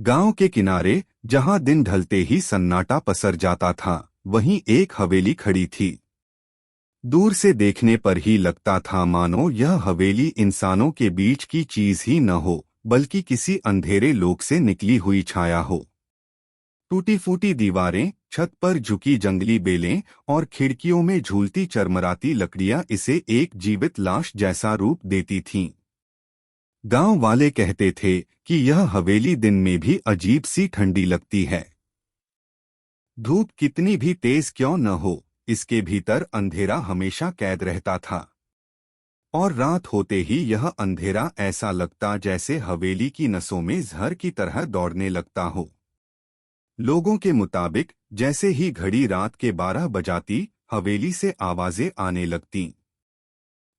गांव के किनारे जहां दिन ढलते ही सन्नाटा पसर जाता था, वहीं एक हवेली खड़ी थी। दूर से देखने पर ही लगता था मानो यह हवेली इंसानों के बीच की चीज ही न हो, बल्कि किसी अंधेरे लोक से निकली हुई छाया हो। टूटी फूटी दीवारें, छत पर झुकी जंगली बेलें और खिड़कियों में झूलती चरमराती लकड़ियां इसे एक जीवित लाश जैसा रूप देती थीं। गांव वाले कहते थे कि यह हवेली दिन में भी अजीब सी ठंडी लगती है। धूप कितनी भी तेज क्यों न हो, इसके भीतर अंधेरा हमेशा कैद रहता था। और रात होते ही यह अंधेरा ऐसा लगता जैसे हवेली की नसों में जहर की तरह दौड़ने लगता हो। लोगों के मुताबिक जैसे ही घड़ी रात के 12 बजाती, हवेली से आवाजें आने लगतीं।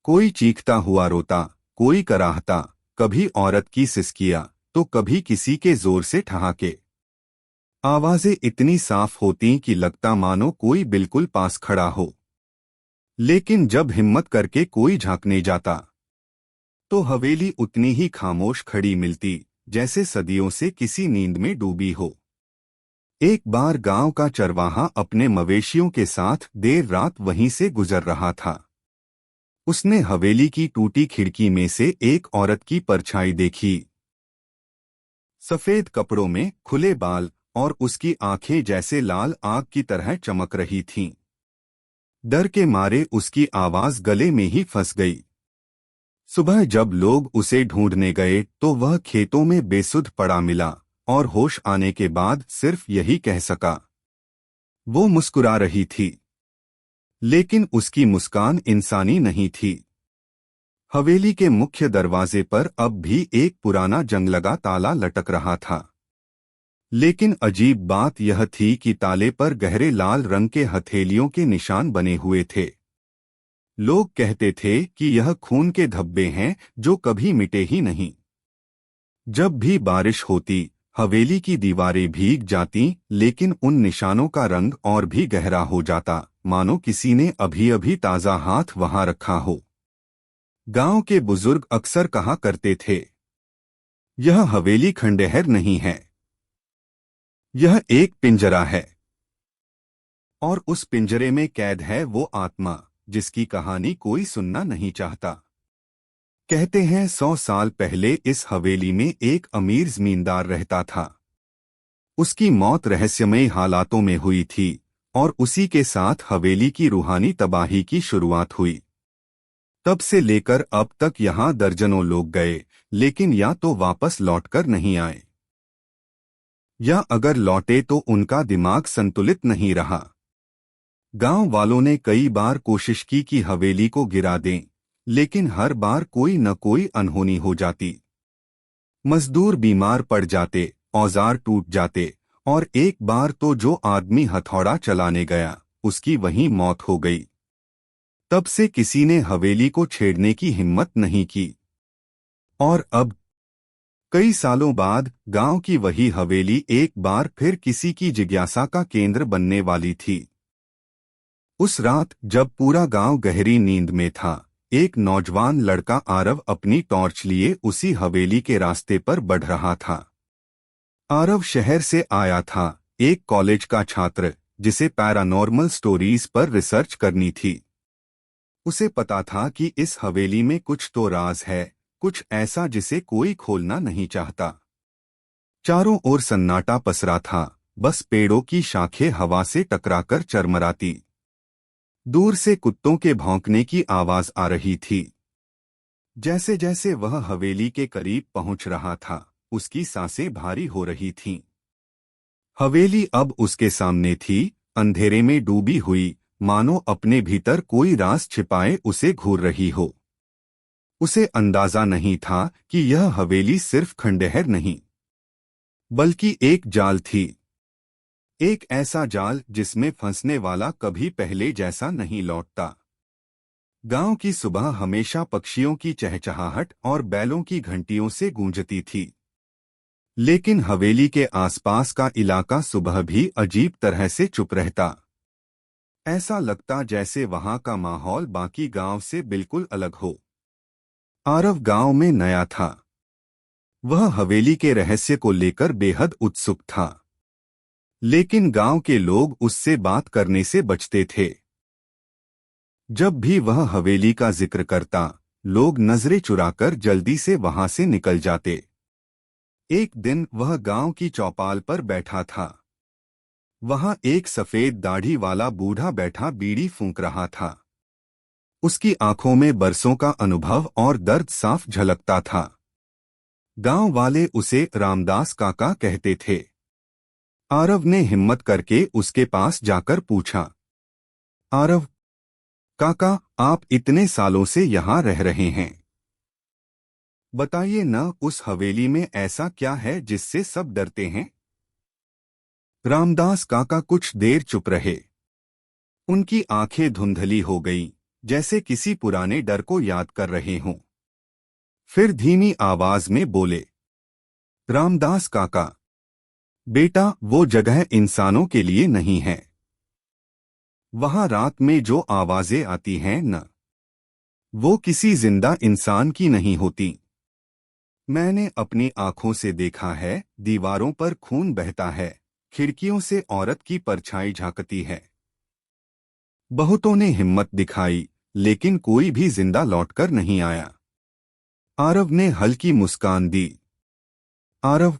कोई चीखता हुआ रोता, कोई कराहता, कभी औरत की सिसकियां, तो कभी किसी के जोर से ठहाके। आवाजें इतनी साफ होती कि लगता मानो कोई बिल्कुल पास खड़ा हो। लेकिन जब हिम्मत करके कोई झांकने जाता, तो हवेली उतनी ही खामोश खड़ी मिलती, जैसे सदियों से किसी नींद में डूबी हो। एक बार गांव का चरवाहा अपने मवेशियों के साथ देर रात वहीं से गुजर रहा था। उसने हवेली की टूटी खिड़की में से एक औरत की परछाई देखी। सफेद कपड़ों में, खुले बाल, और उसकी आंखें जैसे लाल आग की तरह चमक रही थीं। डर के मारे उसकी आवाज गले में ही फंस गई। सुबह जब लोग उसे ढूंढने गए तो वह खेतों में बेसुध पड़ा मिला, और होश आने के बाद सिर्फ यही कह सका। वो मुस्कुरा रही थी, लेकिन उसकी मुस्कान इंसानी नहीं थी। हवेली के मुख्य दरवाजे पर अब भी एक पुराना जंगलगा ताला लटक रहा था। लेकिन अजीब बात यह थी कि ताले पर गहरे लाल रंग के हथेलियों के निशान बने हुए थे। लोग कहते थे कि यह खून के धब्बे हैं जो कभी मिटे ही नहीं। जब भी बारिश होती, हवेली की दीवारें भीग जातीं, लेकिन उन निशानों का रंग और भी गहरा हो जाता, मानो किसी ने अभी अभी ताज़ा हाथ वहां रखा हो। गांव के बुजुर्ग अक्सर कहा करते थे, यह हवेली खंडहर नहीं है, यह एक पिंजरा है। और उस पिंजरे में कैद है वो आत्मा जिसकी कहानी कोई सुनना नहीं चाहता। कहते हैं 100 साल पहले इस हवेली में एक अमीर जमींदार रहता था। उसकी मौत रहस्यमय हालातों में हुई थी, और उसी के साथ हवेली की रूहानी तबाही की शुरुआत हुई। तब से लेकर अब तक यहाँ दर्जनों लोग गए, लेकिन या तो वापस लौटकर नहीं आए, या अगर लौटे तो उनका दिमाग संतुलित नहीं रहा। गांव वालों ने कई बार कोशिश की कि हवेली को गिरा दें, लेकिन हर बार कोई न कोई अनहोनी हो जाती। मजदूर बीमार पड़ जाते, औजार टूट जाते, और एक बार तो जो आदमी हथौड़ा चलाने गया, उसकी वहीं मौत हो गई। तब से किसी ने हवेली को छेड़ने की हिम्मत नहीं की। और अब कई सालों बाद गांव की वही हवेली एक बार फिर किसी की जिज्ञासा का केंद्र बनने वाली थी। उस रात जब पूरा गांव गहरी नींद में था, एक नौजवान लड़का आरव अपनी टॉर्च लिए उसी हवेली के रास्ते पर बढ़ रहा था। आरव शहर से आया था, एक कॉलेज का छात्र जिसे पैरानॉर्मल स्टोरीज पर रिसर्च करनी थी। उसे पता था कि इस हवेली में कुछ तो राज है, कुछ ऐसा जिसे कोई खोलना नहीं चाहता। चारों ओर सन्नाटा पसरा था, बस पेड़ों की शाखें हवा से टकराकर चरमराती। दूर से कुत्तों के भौंकने की आवाज आ रही थी। जैसे जैसे वह हवेली के करीब पहुंच रहा था, उसकी सांसें भारी हो रही थीं। हवेली अब उसके सामने थी, अंधेरे में डूबी हुई, मानो अपने भीतर कोई राज छिपाए उसे घूर रही हो। उसे अंदाजा नहीं था कि यह हवेली सिर्फ खंडहर नहीं, बल्कि एक जाल थी। एक ऐसा जाल जिसमें फंसने वाला कभी पहले जैसा नहीं लौटता। गांव की सुबह हमेशा पक्षियों की चहचहाहट और बैलों की घंटियों से गूंजती थी। लेकिन हवेली के आसपास का इलाका सुबह भी अजीब तरह से चुप रहता। ऐसा लगता जैसे वहां का माहौल बाकी गांव से बिल्कुल अलग हो। आरव गांव में नया था। वह हवेली के रहस्य को लेकर बेहद उत्सुक था, लेकिन गांव के लोग उससे बात करने से बचते थे। जब भी वह हवेली का जिक्र करता, लोग नजरें चुराकर जल्दी से वहां से निकल जाते। एक दिन वह गांव की चौपाल पर बैठा था। वहां एक सफेद दाढ़ी वाला बूढ़ा बैठा बीड़ी फूंक रहा था। उसकी आंखों में बरसों का अनुभव और दर्द साफ झलकता था। गांव वाले उसे रामदास काका कहते थे। आरव ने हिम्मत करके उसके पास जाकर पूछा, आरव काका, आप इतने सालों से यहाँ रह रहे हैं, बताइए न, उस हवेली में ऐसा क्या है जिससे सब डरते हैं? रामदास काका कुछ देर चुप रहे। उनकी आंखें धुंधली हो गईं, जैसे किसी पुराने डर को याद कर रहे हों। फिर धीमी आवाज में बोले, रामदास काका, बेटा, वो जगह इंसानों के लिए नहीं है। वहां रात में जो आवाजें आती हैं न, वो किसी जिंदा इंसान की नहीं होती। मैंने अपनी आंखों से देखा है, दीवारों पर खून बहता है, खिड़कियों से औरत की परछाई झांकती है। बहुतों ने हिम्मत दिखाई, लेकिन कोई भी जिंदा लौटकर नहीं आया। आरव ने हल्की मुस्कान दी। आरव,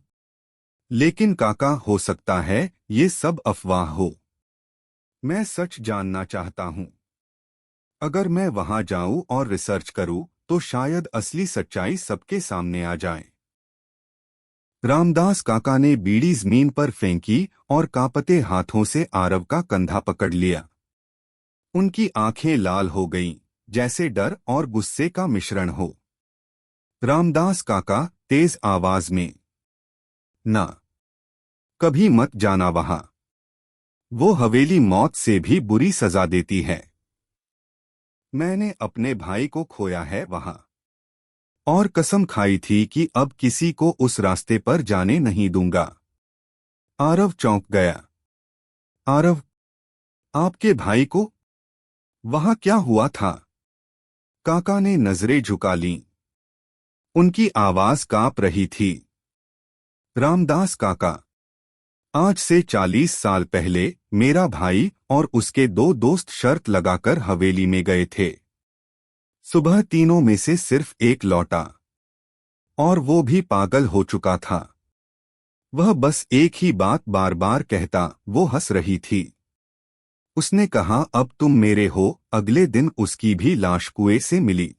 लेकिन काका, हो सकता है ये सब अफवाह हो। मैं सच जानना चाहता हूं। अगर मैं वहां जाऊं और रिसर्च करूं, तो शायद असली सच्चाई सबके सामने आ जाए। रामदास काका ने बीड़ी जमीन पर फेंकी और कांपते हाथों से आरव का कंधा पकड़ लिया। उनकी आंखें लाल हो गईं, जैसे डर और गुस्से का मिश्रण हो। रामदास काका, तेज आवाज में, ना, कभी मत जाना वहां। वो हवेली मौत से भी बुरी सजा देती है। मैंने अपने भाई को खोया है वहां, और कसम खाई थी कि अब किसी को उस रास्ते पर जाने नहीं दूंगा। आरव चौंक गया। आरव, आपके भाई को? वहां क्या हुआ था? काका ने नजरें झुका लीं। उनकी आवाज कांप रही थी। रामदास काका, आज से 40 साल पहले मेरा भाई और उसके 2 दोस्त शर्त लगाकर हवेली में गए थे। सुबह तीनों में से सिर्फ एक लौटा, और वो भी पागल हो चुका था। वह बस एक ही बात बार बार कहता। वो हंस रही थी। उसने कहा, अब तुम मेरे हो। अगले दिन उसकी भी लाश कुएं से मिली।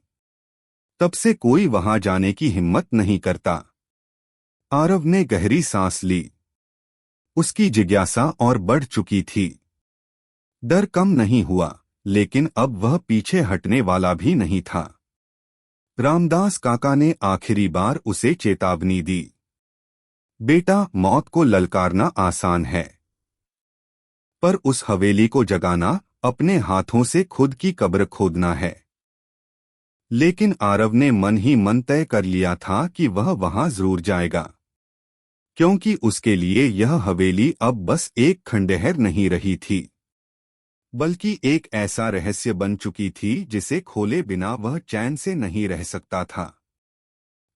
तब से कोई वहां जाने की हिम्मत नहीं करता। आरव ने गहरी सांस ली। उसकी जिज्ञासा और बढ़ चुकी थी। डर कम नहीं हुआ, लेकिन अब वह पीछे हटने वाला भी नहीं था। रामदास काका ने आखिरी बार उसे चेतावनी दी। बेटा, मौत को ललकारना आसान है, पर उस हवेली को जगाना अपने हाथों से खुद की कब्र खोदना है। लेकिन आरव ने मन ही मन तय कर लिया था कि वह वहां जरूर जाएगा, क्योंकि उसके लिए यह हवेली अब बस एक खंडहर नहीं रही थी, बल्कि एक ऐसा रहस्य बन चुकी थी जिसे खोले बिना वह चैन से नहीं रह सकता था।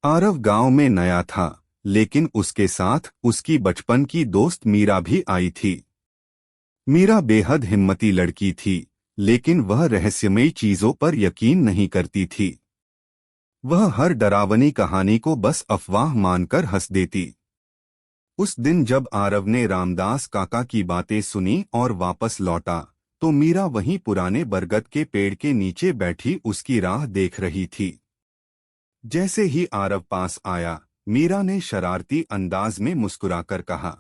आरव गांव में नया था, लेकिन उसके साथ उसकी बचपन की दोस्त मीरा भी आई थी। मीरा बेहद हिम्मती लड़की थी, लेकिन वह रहस्यमयी चीजों पर यकीन नहीं करती थी। वह हर डरावनी कहानी को बस अफवाह मानकर हंस देती। उस दिन जब आरव ने रामदास काका की बातें सुनी और वापस लौटा, तो मीरा वहीं पुराने बरगद के पेड़ के नीचे बैठी उसकी राह देख रही थी। जैसे ही आरव पास आया, मीरा ने शरारती अंदाज में मुस्कुराकर कहा,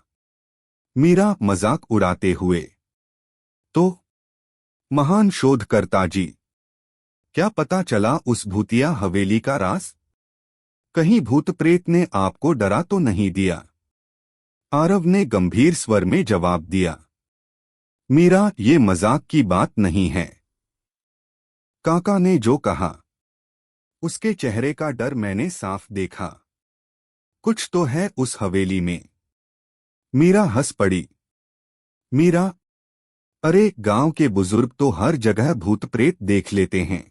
मीरा, मजाक उड़ाते हुए, तो महान शोधकर्ता जी, क्या पता चला उस भूतिया हवेली का राज? कहीं भूत प्रेत ने आपको डरा तो नहीं दिया? आरव ने गंभीर स्वर में जवाब दिया, मीरा, ये मजाक की बात नहीं है। काका ने जो कहा, उसके चेहरे का डर मैंने साफ देखा। कुछ तो है उस हवेली में। मीरा हंस पड़ी। मीरा, अरे, गांव के बुजुर्ग तो हर जगह भूत प्रेत देख लेते हैं।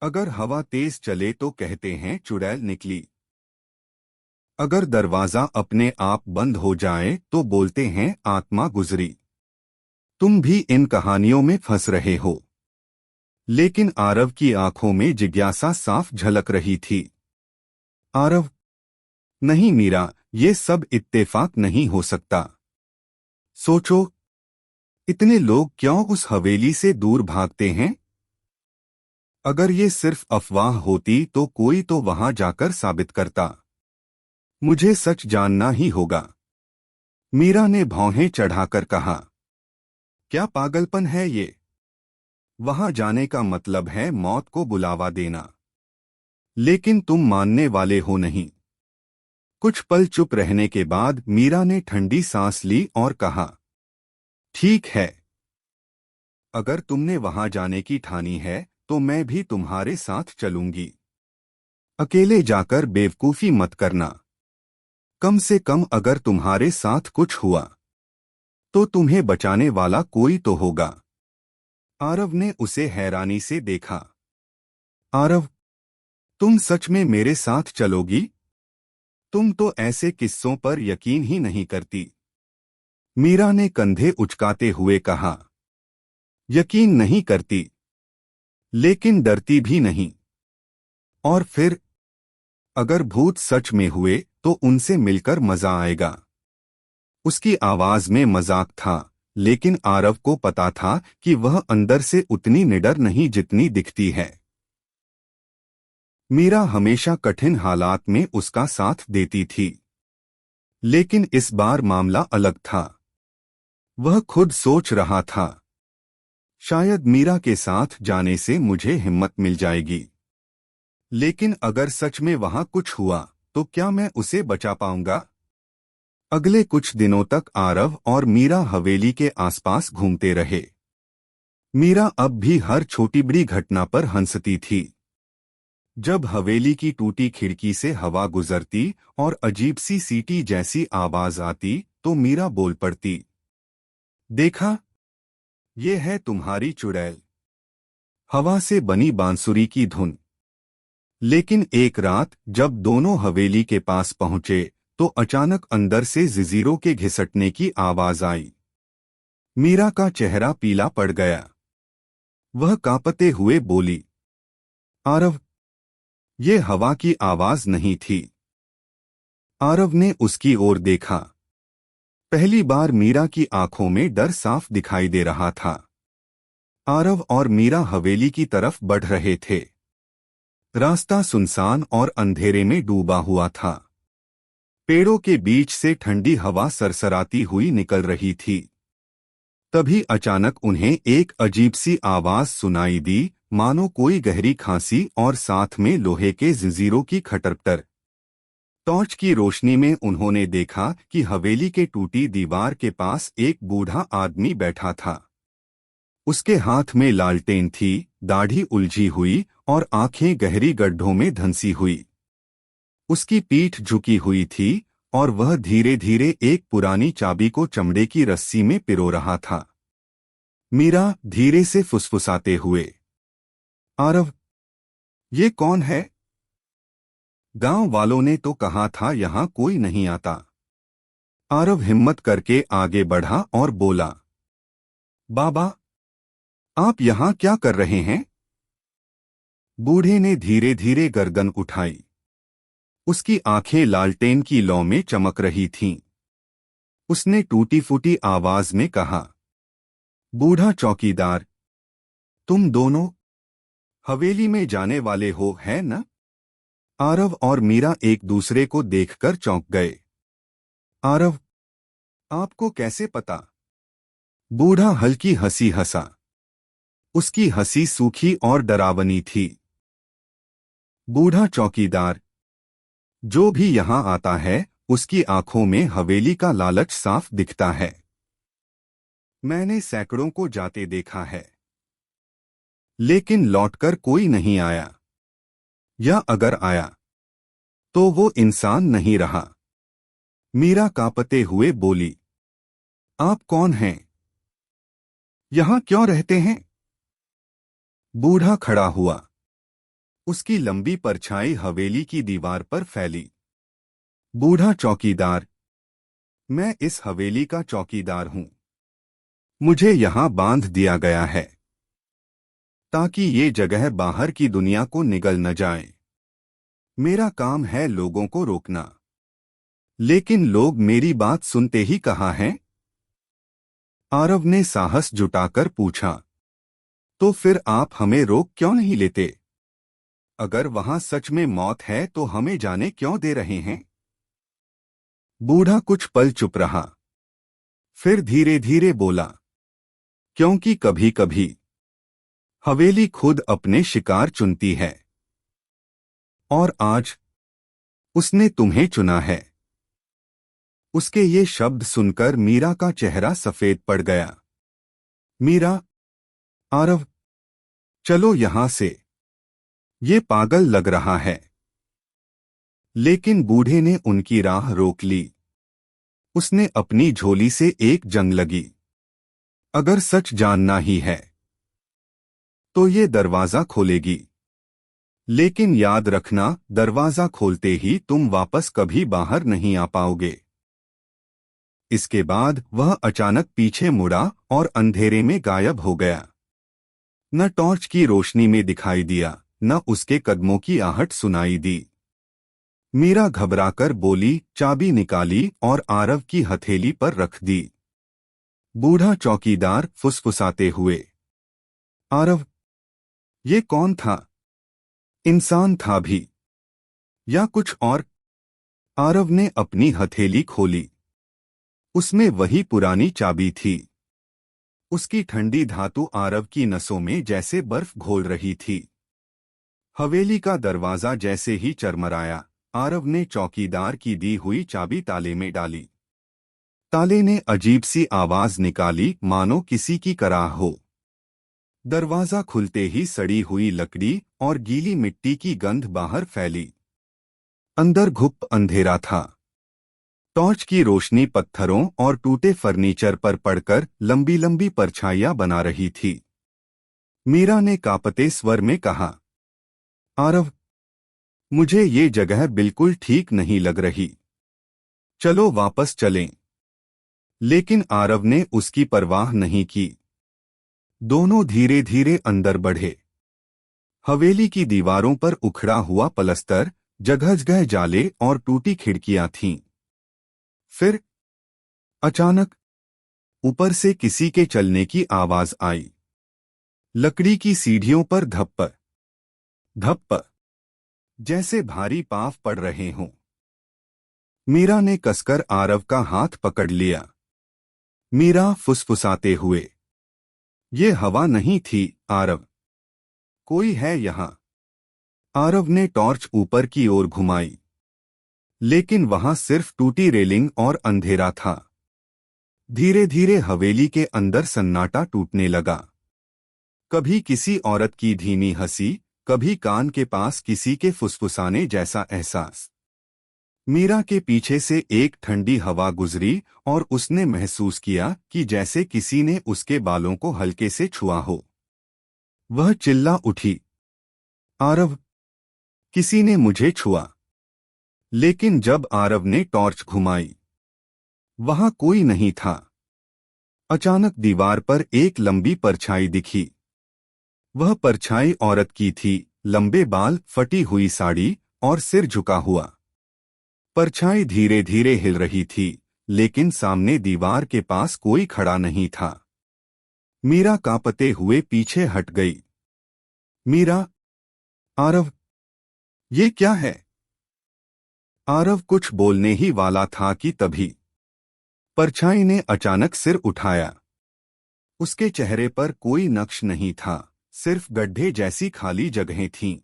अगर हवा तेज चले तो कहते हैं चुड़ैल निकली। अगर दरवाजा अपने आप बंद हो जाए तो बोलते हैं आत्मा गुजरी। तुम भी इन कहानियों में फंस रहे हो। लेकिन आरव की आंखों में जिज्ञासा साफ झलक रही थी। आरव, नहीं मीरा, ये सब इत्तेफाक नहीं हो सकता। सोचो, इतने लोग क्यों उस हवेली से दूर भागते हैं? अगर ये सिर्फ अफवाह होती तो कोई तो वहां जाकर साबित करता। मुझे सच जानना ही होगा, मीरा ने भौहें चढ़ाकर कहा। क्या पागलपन है ये? वहां जाने का मतलब है मौत को बुलावा देना। लेकिन तुम मानने वाले हो नहीं। कुछ पल चुप रहने के बाद मीरा ने ठंडी सांस ली और कहा, ठीक है, अगर तुमने वहां जाने की ठानी है तो मैं भी तुम्हारे साथ चलूंगी। अकेले जाकर बेवकूफी मत करना। कम से कम अगर तुम्हारे साथ कुछ हुआ तो तुम्हें बचाने वाला कोई तो होगा। आरव ने उसे हैरानी से देखा। आरव, तुम सच में मेरे साथ चलोगी? तुम तो ऐसे किस्सों पर यकीन ही नहीं करती। मीरा ने कंधे उचकाते हुए कहा। यकीन नहीं करती, लेकिन डरती भी नहीं। और फिर, अगर भूत सच में हुए तो उनसे मिलकर मजा आएगा। उसकी आवाज में मजाक था, लेकिन आरव को पता था कि वह अंदर से उतनी निडर नहीं जितनी दिखती है। मीरा हमेशा कठिन हालात में उसका साथ देती थी, लेकिन इस बार मामला अलग था। वह खुद सोच रहा था, शायद मीरा के साथ जाने से मुझे हिम्मत मिल जाएगी। लेकिन अगर सच में वहां कुछ हुआ तो क्या मैं उसे बचा पाऊंगा? अगले कुछ दिनों तक आरव और मीरा हवेली के आसपास घूमते रहे। मीरा अब भी हर छोटी बड़ी घटना पर हंसती थी। जब हवेली की टूटी खिड़की से हवा गुजरती और अजीब सी सीटी जैसी आवाज आती तो मीरा बोल पड़ती, देखा, ये है तुम्हारी चुड़ैल। हवा से बनी बांसुरी की धुन। लेकिन एक रात जब दोनों हवेली के पास पहुंचे तो अचानक अंदर से जंजीरों के घिसटने की आवाज आई। मीरा का चेहरा पीला पड़ गया। वह कांपते हुए बोली, आरव, ये हवा की आवाज नहीं थी। आरव ने उसकी ओर देखा। पहली बार मीरा की आंखों में डर साफ दिखाई दे रहा था। आरव और मीरा हवेली की तरफ बढ़ रहे थे। रास्ता सुनसान और अंधेरे में डूबा हुआ था। पेड़ों के बीच से ठंडी हवा सरसराती हुई निकल रही थी। तभी अचानक उन्हें एक अजीब सी आवाज सुनाई दी, मानो कोई गहरी खांसी और साथ में लोहे के जंजीरों की खटरपटर। टॉर्च की रोशनी में उन्होंने देखा कि हवेली के टूटी दीवार के पास एक बूढ़ा आदमी बैठा था। उसके हाथ में लालटेन थी, दाढ़ी उलझी हुई और आंखें गहरी गड्ढों में धंसी हुई। उसकी पीठ झुकी हुई थी और वह धीरे धीरे एक पुरानी चाबी को चमड़े की रस्सी में पिरो रहा था। मीरा धीरे से फुसफुसाते हुए, आरव, ये कौन है? गांव वालों ने तो कहा था यहां कोई नहीं आता। आरव हिम्मत करके आगे बढ़ा और बोला, बाबा, आप यहां क्या कर रहे हैं? बूढ़े ने धीरे धीरे गर्दन उठाई। उसकी आंखें लालटेन की लौ में चमक रही थीं। उसने टूटी फूटी आवाज में कहा, बूढ़ा चौकीदार, तुम दोनों हवेली में जाने वाले हो, है न? आरव और मीरा एक दूसरे को देखकर चौंक गए। आरव, आपको कैसे पता? बूढ़ा हल्की हंसी हंसा। उसकी हंसी सूखी और डरावनी थी। बूढ़ा चौकीदार, जो भी यहां आता है उसकी आंखों में हवेली का लालच साफ दिखता है। मैंने सैकड़ों को जाते देखा है, लेकिन लौटकर कोई नहीं आया। या अगर आया तो वो इंसान नहीं रहा। मीरा कांपते हुए बोली, आप कौन हैं? यहां क्यों रहते हैं? बूढ़ा खड़ा हुआ। उसकी लंबी परछाई हवेली की दीवार पर फैली। बूढ़ा चौकीदार, मैं इस हवेली का चौकीदार हूं। मुझे यहां बांध दिया गया है ताकि ये जगह बाहर की दुनिया को निगल न जाए। मेरा काम है लोगों को रोकना, लेकिन लोग मेरी बात सुनते ही कहाँ हैं? आरव ने साहस जुटाकर पूछा। तो फिर आप हमें रोक क्यों नहीं लेते? अगर वहां सच में मौत है तो हमें जाने क्यों दे रहे हैं? बूढ़ा कुछ पल चुप रहा, फिर धीरे धीरे बोला, क्योंकि कभी कभी हवेली खुद अपने शिकार चुनती है, और आज उसने तुम्हें चुना है। उसके ये शब्द सुनकर मीरा का चेहरा सफेद पड़ गया। मीरा, आरव, चलो यहां से, ये पागल लग रहा है। लेकिन बूढ़े ने उनकी राह रोक ली। उसने अपनी झोली से एक जंग लगी। अगर सच जानना ही है तो ये दरवाजा खोलेगी, लेकिन याद रखना, दरवाजा खोलते ही तुम वापस कभी बाहर नहीं आ पाओगे। इसके बाद वह अचानक पीछे मुड़ा और अंधेरे में गायब हो गया। न टॉर्च की रोशनी में दिखाई दिया, न उसके कदमों की आहट सुनाई दी। मीरा घबराकर बोली, चाबी निकाली और आरव की हथेली पर रख दी। बूढ़ा चौकीदार फुसफुसाते हुए, आरव, ये कौन था? इंसान था भी या कुछ और? आरव ने अपनी हथेली खोली। उसमें वही पुरानी चाबी थी। उसकी ठंडी धातु आरव की नसों में जैसे बर्फ घोल रही थी। हवेली का दरवाजा जैसे ही चरमराया, आरव ने चौकीदार की दी हुई चाबी ताले में डाली। ताले ने अजीब सी आवाज निकाली, मानो किसी की कराह हो। दरवाजा खुलते ही सड़ी हुई लकड़ी और गीली मिट्टी की गंध बाहर फैली। अंदर घुप अंधेरा था। टॉर्च की रोशनी पत्थरों और टूटे फर्नीचर पर पड़कर लंबी लंबी परछाइयां बना रही थी। मीरा ने कांपते स्वर में कहा, आरव, मुझे ये जगह बिल्कुल ठीक नहीं लग रही। चलो वापस चलें। लेकिन आरव ने उसकी परवाह नहीं की। दोनों धीरे धीरे अंदर बढ़े। हवेली की दीवारों पर उखड़ा हुआ पलस्तर, जगह जगह जाले और टूटी खिड़कियां थीं। फिर अचानक ऊपर से किसी के चलने की आवाज आई। लकड़ी की सीढ़ियों पर धप्प धप्प, जैसे भारी पांव पड़ रहे हों। मीरा ने कसकर आरव का हाथ पकड़ लिया। मीरा फुसफुसाते हुए, ये हवा नहीं थी आरव, कोई है यहां। आरव ने टॉर्च ऊपर की ओर घुमाई, लेकिन वहां सिर्फ टूटी रेलिंग और अंधेरा था। धीरे धीरे हवेली के अंदर सन्नाटा टूटने लगा। कभी किसी औरत की धीमी हंसी, कभी कान के पास किसी के फुसफुसाने जैसा एहसास। मीरा के पीछे से एक ठंडी हवा गुजरी और उसने महसूस किया कि जैसे किसी ने उसके बालों को हल्के से छुआ हो। वह चिल्ला उठी, आरव, किसी ने मुझे छुआ। लेकिन जब आरव ने टॉर्च घुमाई, वहां कोई नहीं था। अचानक दीवार पर एक लंबी परछाई दिखी। वह परछाई औरत की थी, लंबे बाल, फटी हुई साड़ी और सिर झुका हुआ। परछाई धीरे धीरे हिल रही थी, लेकिन सामने दीवार के पास कोई खड़ा नहीं था। मीरा कांपते हुए पीछे हट गई। मीरा, आरव, ये क्या है? आरव कुछ बोलने ही वाला था कि तभी परछाई ने अचानक सिर उठाया। उसके चेहरे पर कोई नक्श नहीं था, सिर्फ गड्ढे जैसी खाली जगहें थीं।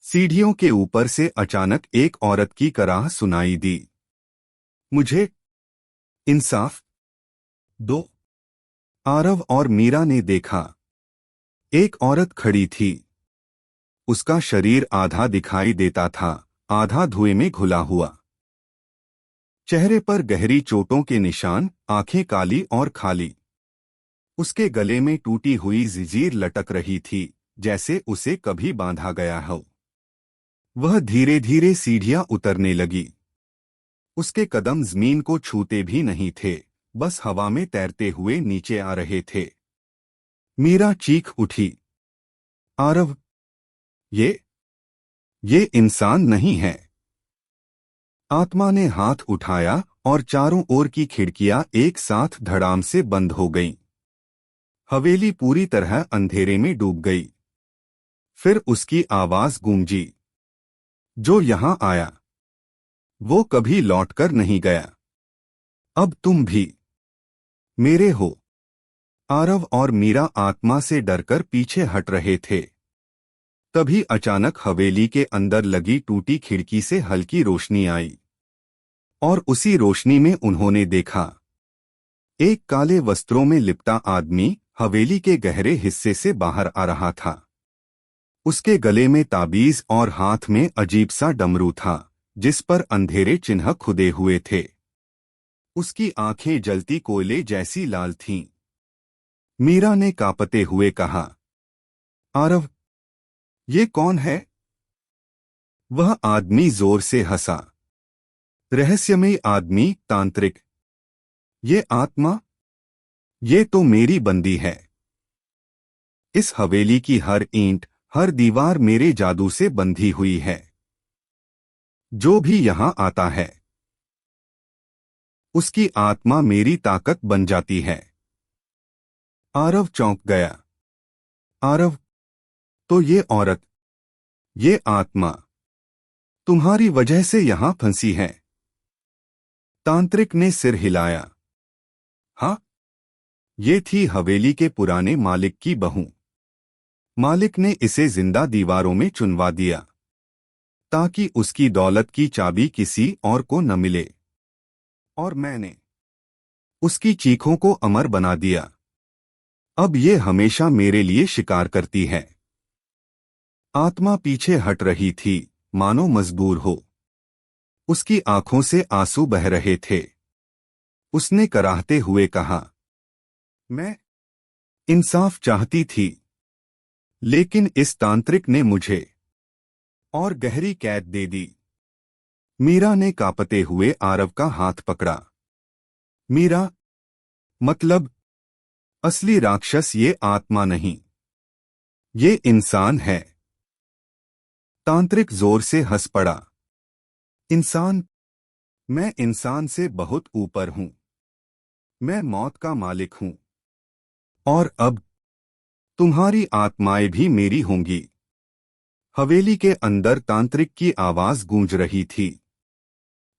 सीढ़ियों के ऊपर से अचानक एक औरत की कराह सुनाई दी, मुझे इंसाफ दो। आरव और मीरा ने देखा, एक औरत खड़ी थी। उसका शरीर आधा दिखाई देता था, आधा धुएं में घुला हुआ। चेहरे पर गहरी चोटों के निशान, आंखें काली और खाली। उसके गले में टूटी हुई जंजीर लटक रही थी, जैसे उसे कभी बांधा गया हो। वह धीरे धीरे सीढ़ियां उतरने लगी। उसके कदम जमीन को छूते भी नहीं थे, बस हवा में तैरते हुए नीचे आ रहे थे। मीरा चीख उठी, आरव, ये इंसान नहीं है। आत्मा ने हाथ उठाया और चारों ओर की खिड़कियां एक साथ धड़ाम से बंद हो गईं। हवेली पूरी तरह अंधेरे में डूब गई। फिर उसकी आवाज गूंजी, जो यहां आया वो कभी लौटकर नहीं गया। अब तुम भी मेरे हो। आरव और मीरा आत्मा से डरकर पीछे हट रहे थे। तभी अचानक हवेली के अंदर लगी टूटी खिड़की से हल्की रोशनी आई, और उसी रोशनी में उन्होंने देखा एक काले वस्त्रों में लिपटा आदमी हवेली के गहरे हिस्से से बाहर आ रहा था। उसके गले में ताबीज और हाथ में अजीब सा डमरू था, जिस पर अंधेरे चिन्ह खुदे हुए थे। उसकी आंखें जलती कोयले जैसी लाल थीं। मीरा ने कांपते हुए कहा, आरव, ये कौन है? वह आदमी जोर से हंसा। रहस्यमयी आदमी, तांत्रिक। ये आत्मा, ये तो मेरी बंदी है। इस हवेली की हर ईंट, हर दीवार मेरे जादू से बंधी हुई है। जो भी यहां आता है उसकी आत्मा मेरी ताकत बन जाती है। आरव चौंक गया। आरव, तो ये औरत, ये आत्मा तुम्हारी वजह से यहां फंसी है? तांत्रिक ने सिर हिलाया। हाँ, ये थी हवेली के पुराने मालिक की बहू। मालिक ने इसे जिंदा दीवारों में चुनवा दिया ताकि उसकी दौलत की चाबी किसी और को न मिले, और मैंने उसकी चीखों को अमर बना दिया। अब ये हमेशा मेरे लिए शिकार करती है। आत्मा पीछे हट रही थी, मानो मजबूर हो। उसकी आंखों से आंसू बह रहे थे। उसने कराहते हुए कहा, मैं इंसाफ चाहती थी, लेकिन इस तांत्रिक ने मुझे और गहरी कैद दे दी। मीरा ने कांपते हुए आरव का हाथ पकड़ा। मीरा, मतलब असली राक्षस ये आत्मा नहीं, ये इंसान है। तांत्रिक जोर से हंस पड़ा। इंसान? मैं इंसान से बहुत ऊपर हूं। मैं मौत का मालिक हूं, और अब तुम्हारी आत्माएं भी मेरी होंगी। हवेली के अंदर तांत्रिक की आवाज गूंज रही थी।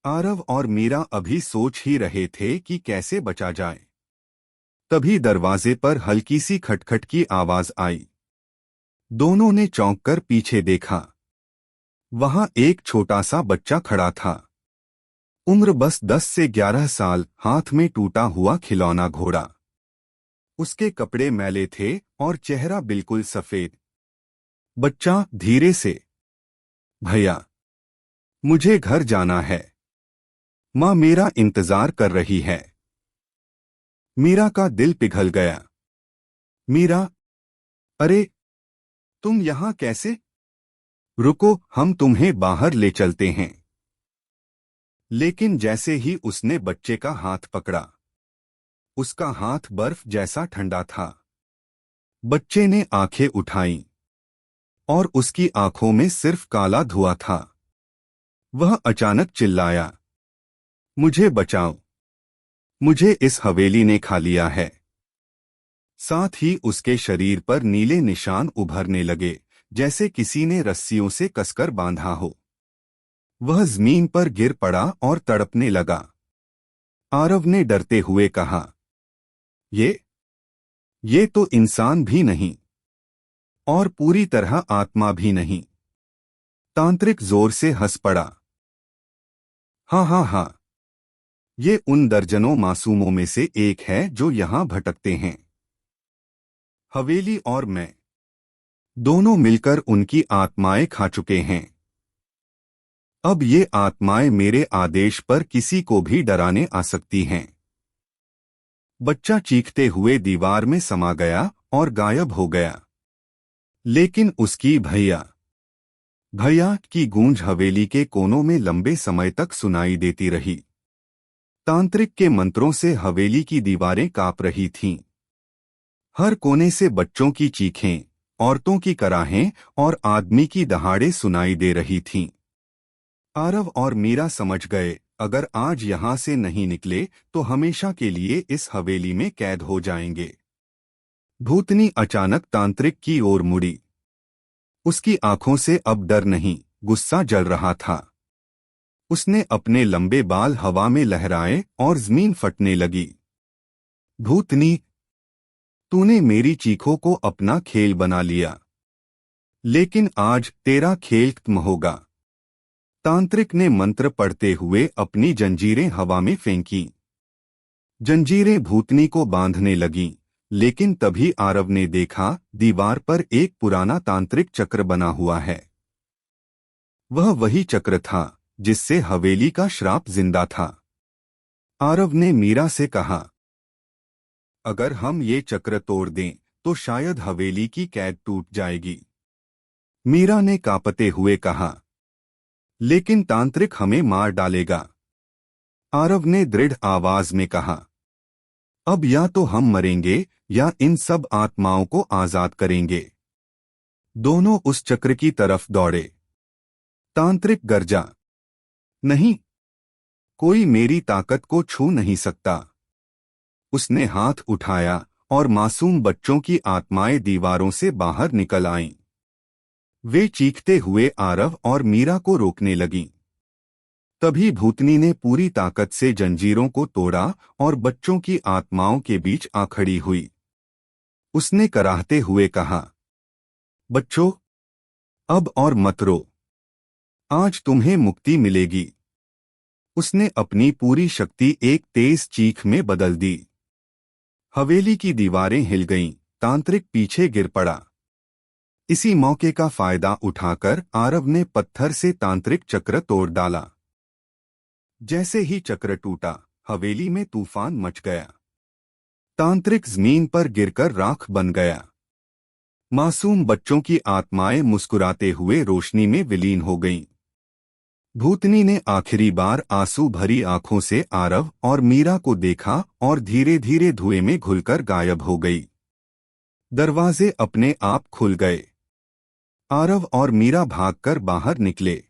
आरव और मीरा अभी सोच ही रहे थे कि कैसे बचा जाए। तभी दरवाजे पर हल्की सी खटखट की आवाज आई। दोनों ने चौंक कर पीछे देखा। वहां एक छोटा सा बच्चा खड़ा था। उम्र बस 10 से 11 साल, हाथ में टूटा हुआ खिलौना घोड़ा। उसके कपड़े मैले थे और चेहरा बिल्कुल सफेद। बच्चा धीरे से, भैया, मुझे घर जाना है। माँ मेरा इंतजार कर रही है। मीरा का दिल पिघल गया। मीरा, अरे, तुम यहां कैसे? रुको, हम तुम्हें बाहर ले चलते हैं। लेकिन जैसे ही उसने बच्चे का हाथ पकड़ा, उसका हाथ बर्फ जैसा ठंडा था। बच्चे ने आंखें उठाईं, और उसकी आंखों में सिर्फ काला धुआं था। वह अचानक चिल्लाया, मुझे बचाओ, मुझे इस हवेली ने खा लिया है। साथ ही उसके शरीर पर नीले निशान उभरने लगे, जैसे किसी ने रस्सियों से कसकर बांधा हो। वह जमीन पर गिर पड़ा और तड़पने लगा। आरव ने डरते हुए कहा, ये तो इंसान भी नहीं, और पूरी तरह आत्मा भी नहीं। तांत्रिक जोर से हंस पड़ा। हाँ हाँ हाँ, ये उन दर्जनों मासूमों में से एक है जो यहां भटकते हैं। हवेली और मैं दोनों मिलकर उनकी आत्माएं खा चुके हैं। अब ये आत्माएं मेरे आदेश पर किसी को भी डराने आ सकती हैं। बच्चा चीखते हुए दीवार में समा गया और गायब हो गया। लेकिन उसकी भैया भैया की गूंज हवेली के कोनों में लंबे समय तक सुनाई देती रही। तांत्रिक के मंत्रों से हवेली की दीवारें कांप रही थीं। हर कोने से बच्चों की चीखें, औरतों की कराहें और आदमी की दहाड़े सुनाई दे रही थीं। आरव और मीरा समझ गए, अगर आज यहां से नहीं निकले तो हमेशा के लिए इस हवेली में कैद हो जाएंगे। भूतनी अचानक तांत्रिक की ओर मुड़ी। उसकी आंखों से अब डर नहीं, गुस्सा जल रहा था। उसने अपने लंबे बाल हवा में लहराए और जमीन फटने लगी। भूतनी, तूने मेरी चीखों को अपना खेल बना लिया, लेकिन आज तेरा खेल खत्म होगा। तांत्रिक ने मंत्र पढ़ते हुए अपनी जंजीरें हवा में फेंकी। जंजीरें भूतनी को बांधने लगीं, लेकिन तभी आरव ने देखा दीवार पर एक पुराना तांत्रिक चक्र बना हुआ है। वह वही चक्र था जिससे हवेली का श्राप जिंदा था। आरव ने मीरा से कहा, अगर हम ये चक्र तोड़ दें तो शायद हवेली की कैद टूट जाएगी। मीरा ने कांपते हुए कहा, लेकिन तांत्रिक हमें मार डालेगा। आरव ने दृढ़ आवाज में कहा, अब या तो हम मरेंगे या इन सब आत्माओं को आजाद करेंगे। दोनों उस चक्र की तरफ दौड़े। तांत्रिक गर्जा, नहीं, कोई मेरी ताकत को छू नहीं सकता। उसने हाथ उठाया और मासूम बच्चों की आत्माएं दीवारों से बाहर निकल आईं। वे चीखते हुए आरव और मीरा को रोकने लगीं। तभी भूतनी ने पूरी ताकत से जंजीरों को तोड़ा और बच्चों की आत्माओं के बीच आ खड़ी हुई। उसने कराहते हुए कहा, बच्चों, अब और मत रो, आज तुम्हें मुक्ति मिलेगी। उसने अपनी पूरी शक्ति एक तेज चीख में बदल दी। हवेली की दीवारें हिल गईं, तांत्रिक पीछे गिर पड़ा। इसी मौके का फायदा उठाकर आरव ने पत्थर से तांत्रिक चक्र तोड़ डाला। जैसे ही चक्र टूटा, हवेली में तूफान मच गया। तांत्रिक जमीन पर गिरकर राख बन गया। मासूम बच्चों की आत्माएं मुस्कुराते हुए रोशनी में विलीन हो गईं। भूतनी ने आखिरी बार आंसू भरी आंखों से आरव और मीरा को देखा और धीरे धीरे धुएं में घुलकर गायब हो गई। दरवाजे अपने आप खुल गए। आरव और मीरा भागकर बाहर निकले।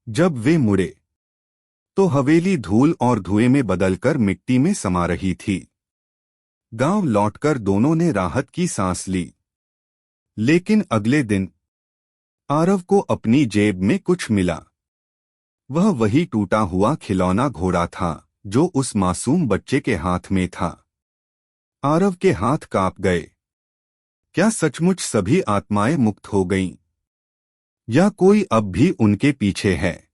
जब वे मुड़े तो हवेली धूल और धुएं में बदलकर मिट्टी में समा रही थी। गांव लौटकर दोनों ने राहत की सांस ली। लेकिन अगले दिन आरव को अपनी जेब में कुछ मिला। वह वही टूटा हुआ खिलौना घोड़ा था जो उस मासूम बच्चे के हाथ में था। आरव के हाथ कांप गए। क्या सचमुच सभी आत्माएं मुक्त हो गईं? या कोई अब भी उनके पीछे है?